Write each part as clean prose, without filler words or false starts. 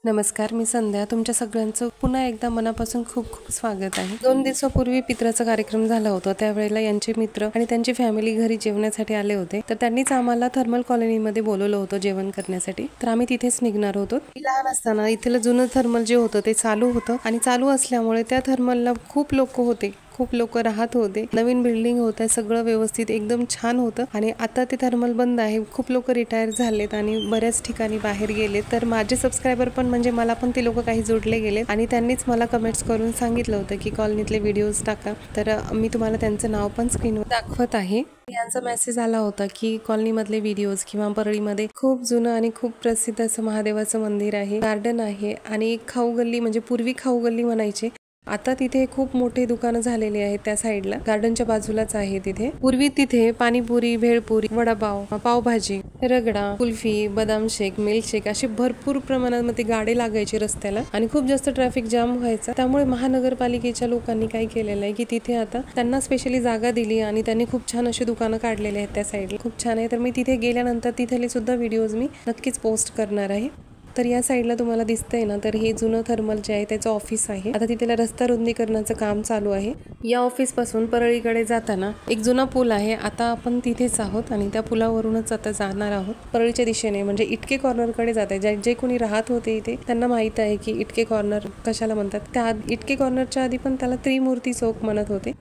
नमस्कार, मी संध्या. तुमच्या सगळ्यांचं पुन्हा एकदा मनापासून खूप खूप स्वागत आहे. 2 दिवसापूर्वी पित्राचा कार्यक्रम झाला होता. त्यावेळेला यांचे मित्र आणि त्यांची फॅमिली घरी जेवण्यासाठी आले होते. तर त्यांनीच आम्हाला थर्मल कॉलनीमध्ये बोलवलं होतं जेवण करण्यासाठी. तर आम्ही तिथेच निघणार होतो. लहान असताना इथलं जुनं थर्मल जे होतं ते चालू होतं आणि चालू असल्यामुळे त्या थर्मलला खूप लोक होते, खूप लोक राहत होते. नवीन बिल्डिंग होतं, सगळं व्यवस्थित एकदम छान होतं आणि आता ते थर्मल बंद आहे. खूप लोक रिटायर झालेत आणि बऱ्याच ठिकाणी बाहेर गेलेत. तर माझे सबस्क्रायबर पण म्हणजे मला पण ते लोक काही जोडले गेले आणि त्यांनीच मला कमेंट्स करून सांगितलं होतं की कॉलनीतले व्हिडिओज टाका. तर मी तुम्हाला त्यांचं नाव पण स्क्रीनवर दाखवत आहे. यांचा मेसेज आला होता की कॉलनीमधले व्हिडिओज किंवा परळीमध्ये खूप जुनं आणि खूप प्रसिद्ध असं महादेवाचं मंदिर आहे, गार्डन आहे आणि खाऊ गल्ली म्हणजे पूर्वी खाऊ गल्ली म्हणायचे. आता तिथे खूप मोठे दुकानं झालेले आहेत. त्या साईडला गार्डनच्या बाजूलाच आहे. तिथे पूर्वी तिथे पाणीपुरी, भेळपुरी, वडापाव, पावभाजी, रगडा, कुल्फी, बदाम शेक, मिल्क शेक असे भरपूर प्रमाणामध्ये गाडे लागायचे रस्त्याला आणि खूप जास्त ट्रॅफिक जाम व्हायचा. त्यामुळे महानगरपालिकेच्या लोकांनी काय केलेलं आहे की तिथे आता त्यांना स्पेशली जागा दिली आणि त्यांनी खूप छान अशी दुकानं काढलेली आहेत. त्या साईडला खूप छान आहे. तर मी तिथे गेल्यानंतर तिथले सुद्धा व्हिडिओज मी नक्कीच पोस्ट करणार आहे. तर या साईडला तुम्हाला दिसतंय ना, तर हे जुनं थर्मल जे आहे त्याचं ऑफिस आहे. आता तिथे रस्ता रुंदीकरणाचं काम चालू आहे. या ऑफिस पासून परळीकडे जाताना एक जुना पूल आहे. आता आपण तिथेच आहोत आणि त्या पुलावरूनच आता जाणार आहोत परळीच्या दिशेने, म्हणजे इटके कॉर्नरकडे जात आहे. जे कोणी राहत होते इथे त्यांना माहित आहे की इटके कॉर्नर कशाला म्हणतात. त्या इटके कॉर्नरच्या आधी पण त्याला त्रिमूर्ती चौक म्हणत होते.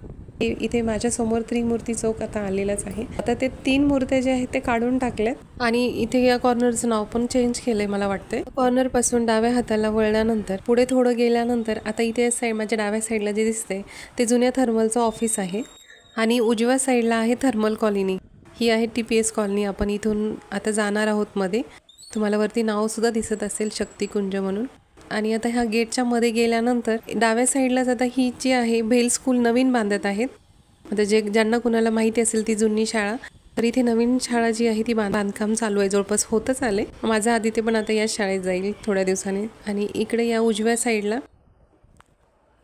इथे माझ्या समोर त्रिमूर्ती चौक आता आलेलाच आहे. आता ते 3 मूर्त्या जे आहेत ते काढून टाकल्यात आणि इथे या कॉर्नरचं नाव पण चेंज केलंय मला वाटतंय. कॉर्नर पासून डाव्या हाताला वळल्यानंतर पुढे थोडं गेल्यानंतर आता इथे साईड माझ्या डाव्या साईडला जे दिसतंय ते जुन्या थर्मलचं ऑफिस आहे आणि उजव्या साईडला आहे थर्मल कॉलनी. ही आहे TPS कॉलनी. आपण इथून आता जाणार आहोत मध्ये. तुम्हाला वरती नाव सुद्धा दिसत असेल, शक्तिकुंज म्हणून. आणि आता ह्या गेटच्या मध्ये गेल्यानंतर डाव्या साईडलाच आता ही जी आहे भेल स्कूल नवीन बांधत आहेत. आता ज्यांना कुणाला माहिती असेल ती जुनी शाळा, तर इथे नवीन शाळा जी आहे ती बांधकाम चालू आहे, जवळपास होतच आले. माझा आदित्य पण आता या शाळेत जाईल थोड्या दिवसांनी. आणि इकडे या उजव्या साईडला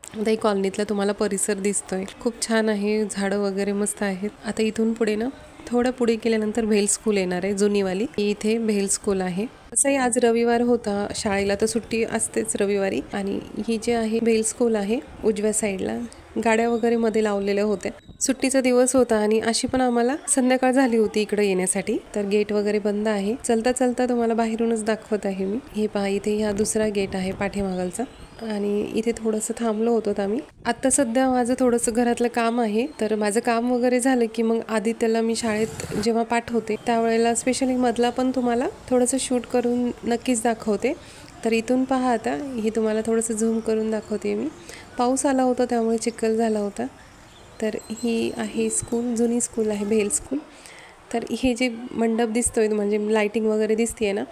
आता एक कॉलनीतला तुम्हाला परिसर दिसतोय, खूप छान आहे. झाडं वगैरे मस्त आहेत. आता इथून पुढे ना थोडं पुढे गेल्यानंतर भेल स्कूल येणार आहे, जुनीवाली. इथे भेल स्कूल आहे. तसंही आज रविवार होता, शाळेला तर सुट्टी असतेच रविवारी. आणि ही जी आहे भेल स्कूल आहे उजव्या साईडला. गाड्या वगैरे मध्ये लावलेल्या होत्या. सुट्टीचा दिवस होता आणि अशी पण आम्हाला संध्याकाळ झाली होती इकडे येण्यासाठी. तर गेट वगैरे बंद आहे. चलता चलता तुम्हाला बाहेरूनच दाखवत आहे मी. हे पहा, इथे हा दुसरा गेट आहे पाठीमागलचा आणि इथे थोडंसं थांबलो होतो आम्ही. आता सध्या माझं थोडंसं घरातलं काम आहे. तर माझं काम वगैरे झालं की मग आदित्यला मी शाळेत जेव्हा पाठवते त्यावेळेला स्पेशली मधला पण तुम्हाला थोडंसं शूट करून नक्कीच दाखवते. तर इथून पहा, आता हे तुम्हाला थोडंसं झूम करून दाखवते मी. पाऊस आला होता त्यामुळे चिखल झाला होता. तर ही आहे स्कूल, जुनी स्कूल आहे भेल स्कूल. तर हे जे मंडप दिसतोय म्हणजे लाइटिंग वगैरे दिसतीये ना,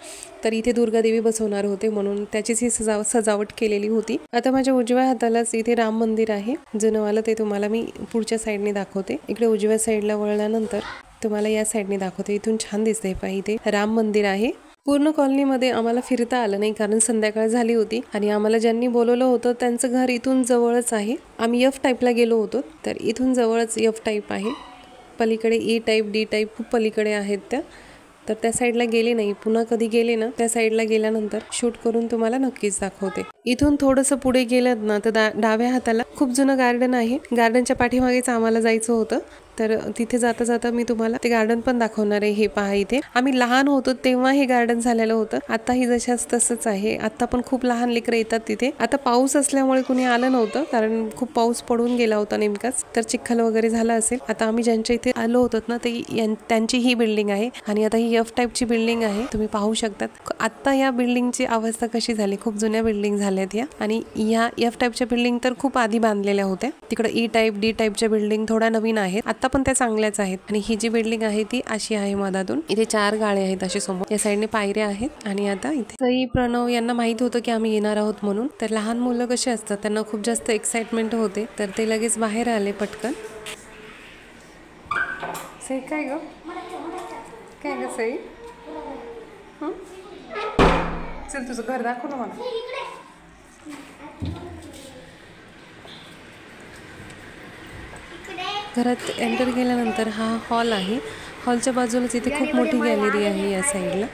तर इथे दुर्गादेवी बसवणार होते म्हणून त्याचीच ही सजावट केलेली होती. आता माझ्या उजव्या हातालाच इथे राम मंदिर आहे जुनंवालं, ते तुम्हाला मी पुढच्या साईडने दाखवते. इकडे उजव्या साईडला वळल्यानंतर तुम्हाला या साईडने दाखवते. इथून छान दिसतंय पहा, इथे राम मंदिर आहे. पूर्ण कॉलनीमध्ये आम्हाला फिरता आलं नाही कारण संध्याकाळ झाली होती आणि आम्हाला ज्यांनी बोलवलं होतं त्यांचं घर इथून जवळच आहे. आम्ही F टाईपला गेलो होतो, तर इथून जवळच F टाईप आहे. पलीकडे E टाईप, D टाईप खूप पलीकडे आहेत त्या. तर त्या साईडला गेले नाही. पुन्हा कधी गेले ना त्या साईडला गेल्यानंतर शूट करून तुम्हाला नक्कीच दाखवते. इथून थोडंसं पुढे गेलं ना तर डाव्या हाताला खूप जुनं गार्डन आहे. गार्डनच्या पाठीमागेच आम्हाला जायचं होतं. तर तिथे जाता जाता मी तुम्हाला ते गार्डन पण दाखवणार आहे. हे पहा, इथे आम्ही लहान होतो तेव्हा हे गार्डन झालेलं होतं. आताही जशाच तसंच आहे. आता पण खूप लहान लेकरं येतात तिथे. आता पाऊस असल्यामुळे कुणी आलं नव्हतं कारण खूप पाऊस पडून गेला होता नेमकाच, तर चिखल वगैरे झाला असेल. आता आम्ही ज्यांच्या इथे आलो होतो ना ते त्यांची ही बिल्डिंग आहे आणि आता ही F टाईपची बिल्डिंग आहे. तुम्ही पाहू शकतात आता या बिल्डिंगची अवस्था कशी झाली. खूप जुन्या बिल्डिंग झाल्यात या. आणि या F टाईपच्या बिल्डिंग तर खूप आधी बांधलेल्या होत्या. तिकडे E टाईप, D टाईपच्या बिल्डिंग थोड्या नवीन आहेत. आता पण त्या चांगल्याच आहेत. आणि ही जी बिल्डिंग आहे ती अशी आहे मधातून. इथे 4 गाळे आहेत असे समोर. या साईडने पायऱ्या आहेत. आणि आता इथे सई, प्रणव यांना माहित होतं की आम्ही येणार आहोत म्हणून. तर लहान मुलं कशी असतात, त्यांना खूप जास्त एक्साइटमेंट होते, तर ते लगेच बाहेर आले पटकन. सई काय ग, काय ग सई? चल तुझं घर दाखव ना मला. घरात एंटर केल्यानंतर हा हॉल आहे. हॉलच्या बाजूलाच इथे खूप मोठी गॅलरी आहे या साईडला.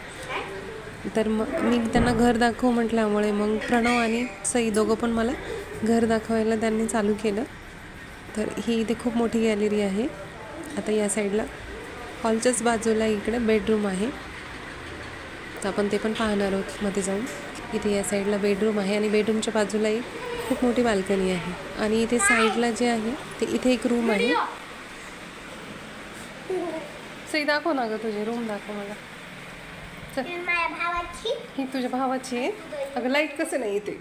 तर मग मी त्यांना घर दाखव म्हटल्यामुळे मग प्रणव आणि सई दोघं पण मला घर दाखवायला त्यांनी चालू केलं. तर ही इथे खूप मोठी गॅलरी आहे. आता या साईडला हॉलच्याच बाजूला इकडे बेडरूम आहे, तर आपण ते पण पाहणार आहोत मध्ये जाऊन. इथे या साईडला बेडरूम आहे आणि बेडरूमच्या बाजूला एक खूप मोठी बाल्कनी आहे. आणि इथे साईडला जे आहे ते इथे एक रूम आहे. सई दाखव ना गं, तुझे रूम दाखव मला. ही तुझ्या भावाची आहे. अगं लाईट कसं नाही इथे?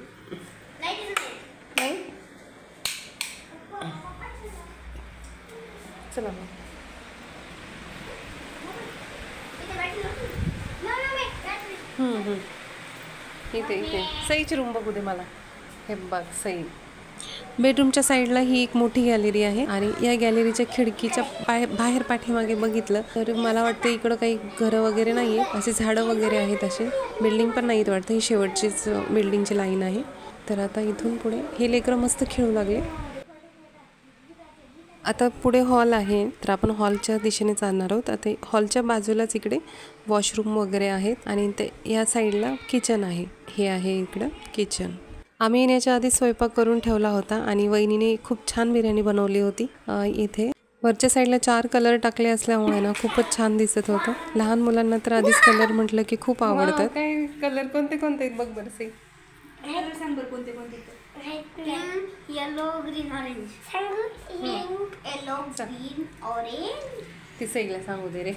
नाही, चला मग. इथे इथे सईची रूम बघू दे मला. हे बघ सई. बेडरूमच्या साईडला ही एक मोठी गॅलरी आहे आणि या गॅलरीच्या खिडकीच्या बाहेर पाठीमागे बघितलं तर मला वाटतं इकडं काही घरं वगैरे नाही आहे, असे झाडं वगैरे आहेत, असे बिल्डिंग पण नाहीत वाटतं. ही शेवटचीच बिल्डिंगची लाईन आहे. तर आता इथून पुढे हे लेकरं मस्त खेळू लागले. आता पुढे हॉल आहे, तर आपण हॉलच्या दिशेने चालणार आहोत. आता हॉलच्या बाजूलाच इकडे वॉशरूम वगैरे आहेत आणि ते या साईडला किचन आहे. हे आहे इकडं किचन. आम्ही येण्याच्या आधी स्वयंपाक करून ठेवला होता आणि वहिनीने खूप छान बिर्याणी बनवली होती. इथे वरच्या साईडला 4 कलर टाकले असल्यामुळे ना खूपच छान दिसत होतं. लहान मुलांना तर आधीच कलर म्हटलं की खूप आवडतात. काय कलर कोणते कोणते बघ बरं Sai. Yellow green orange. Yellow green orange. ती सईला सांगू दे रे.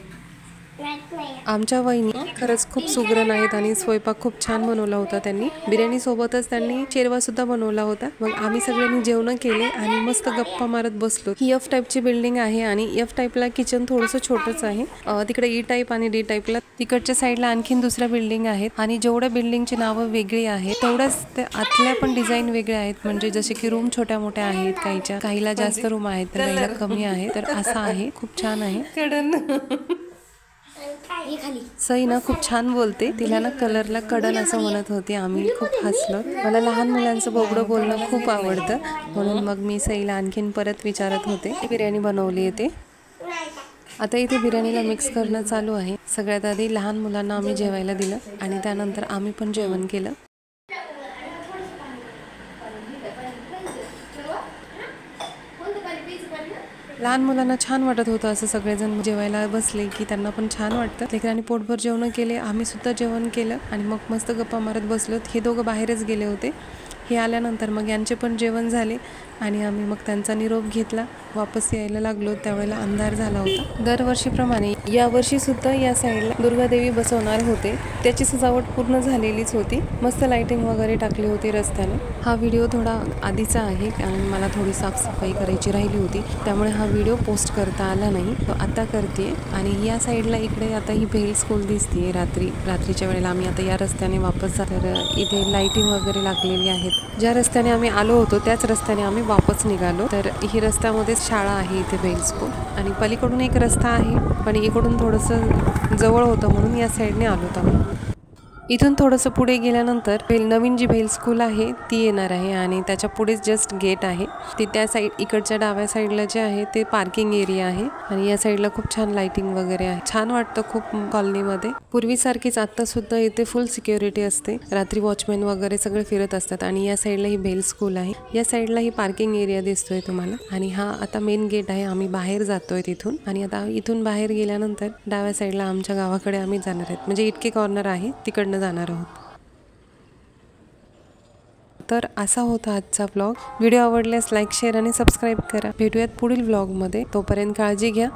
आमच्या वहिनी खरंच खूप सुगरण आहेत आणि स्वयंपाक खूप छान बनवला होता त्यांनी. बिर्याणी सोबतच त्यांनी शेरवा सुद्धा बनवला होता. मग आम्ही सगळ्यांनी जेवण केले आणि मस्त गप्पा मारत बसलो. ही एफ टाईपची बिल्डिंग आहे आणि एफ टाईपला किचन थोडंसं छोटंच आहे. तिकडे ई टाईप आणि डी टाईपला तिकडच्या साईडला आणखीन दुसऱ्या बिल्डिंग आहेत आणि जेवढ्या बिल्डिंगची नावं वेगळी आहेत तेवढ्याच त्या आतल्या पण डिझाईन वेगळ्या आहेत. म्हणजे जसे की रूम छोट्या मोठ्या आहेत, काहीला जास्त रूम आहेत तर काहीला कमी आहे. तर असं आहे, खूप छान आहे. सई ना खूप छान बोलते. तिला ना कलरला कडन असं म्हणत होती. आम्ही खूप हसलो. मला लहान मुलांचं बोबडं बोलणं खूप आवडतं, म्हणून मग मी सईला आणखीन परत विचारत होते. बिर्याणी बनवली येते. आता इथे बिर्याणीला मिक्स करणं चालू आहे. सगळ्यात आधी लहान मुलांना आम्ही जेवायला दिलं आणि त्यानंतर आम्ही पण जेवण केलं. लहान मुलांना छान वाटत होतं. असं सगळेजण जेवायला बसले की त्यांना पण छान वाटतं. लेकरांनी पोटभर जेवण केले, आम्ही सुद्धा जेवण केलं आणि मग मस्त गप्पा मारत बसलो. हे दोघं बाहेरच गेले होते. हे आल्यानंतर मग यांचे पण जेवण झाले आणि आम्ही मग त्यांचा निरोप घेतला. वापस यायला लागलो. त्यावेळेला अंधार झाला होता. दरवर्षीप्रमाणे यावर्षी सुद्धा या साईडला दुर्गादेवी बसवणार होते. त्याची सजावट पूर्ण झालेलीच होती. मस्त लाइटिंग वगैरे टाकली होती रस्त्याने. हा व्हिडिओ थोडा आधीचा आहे कारण मला थोडी साफसफाई करायची राहिली होती, त्यामुळे हा व्हिडिओ पोस्ट करता आला नाही. तो आता करते. आणि या साईडला इकडे आता ही भेल स्कूल दिसते. रात्रीच्या वेळेला आम्ही आता या रस्त्याने वापस जातो. तर इथे लाइटिंग वगैरे लागलेली आहेत. ज्या रस्त्याने आम्ही आलो होतो त्याच रस्त्याने आम्ही वापस निघालो. तर ही रस्त्यामध्येच शाळा आहे इथे भेल स्कूल आणि पलीकडून एक रस्ता आहे, पण इकडून थोडंसं जवळ होतं म्हणून या साईडने आलो होतो आम्ही. इथून थोडंसं पुढे गेल्यानंतर नवीन जी भेल स्कूल आहे ती येणार आहे आणि त्याच्या पुढेच जस्ट गेट आहे. ते त्या साईड इकडच्या डाव्या साईडला जे आहे ते पार्किंग एरिया आहे आणि या साईडला खूप छान लाइटिंग वगैरे आहे. छान वाटतं खूप कॉलनीमध्ये. पूर्वीसारखीच आता सुद्धा इथे फुल सिक्युरिटी असते. रात्री वॉचमॅन वगैरे सगळे फिरत असतात. आणि या साईडला ही भेल स्कूल आहे. या साईडला ही पार्किंग एरिया दिसतोय तुम्हाला आणि हा आता मेन गेट आहे. आम्ही बाहेर जातोय तिथून आणि आता इथून बाहेर गेल्यानंतर डाव्या साईडला आमच्या गावाकडे आम्ही जाणार आहेत. म्हणजे इतके कॉर्नर आहे तिकडनं जाणार आहोत. तर असा होता आजचा व्लॉग. व्हिडिओ आवडल्यास लाईक, शेअर आणि सबस्क्राईब करा. भेटूयात पुढील व्लॉगमध्ये. तोपर्यंत काळजी घ्या.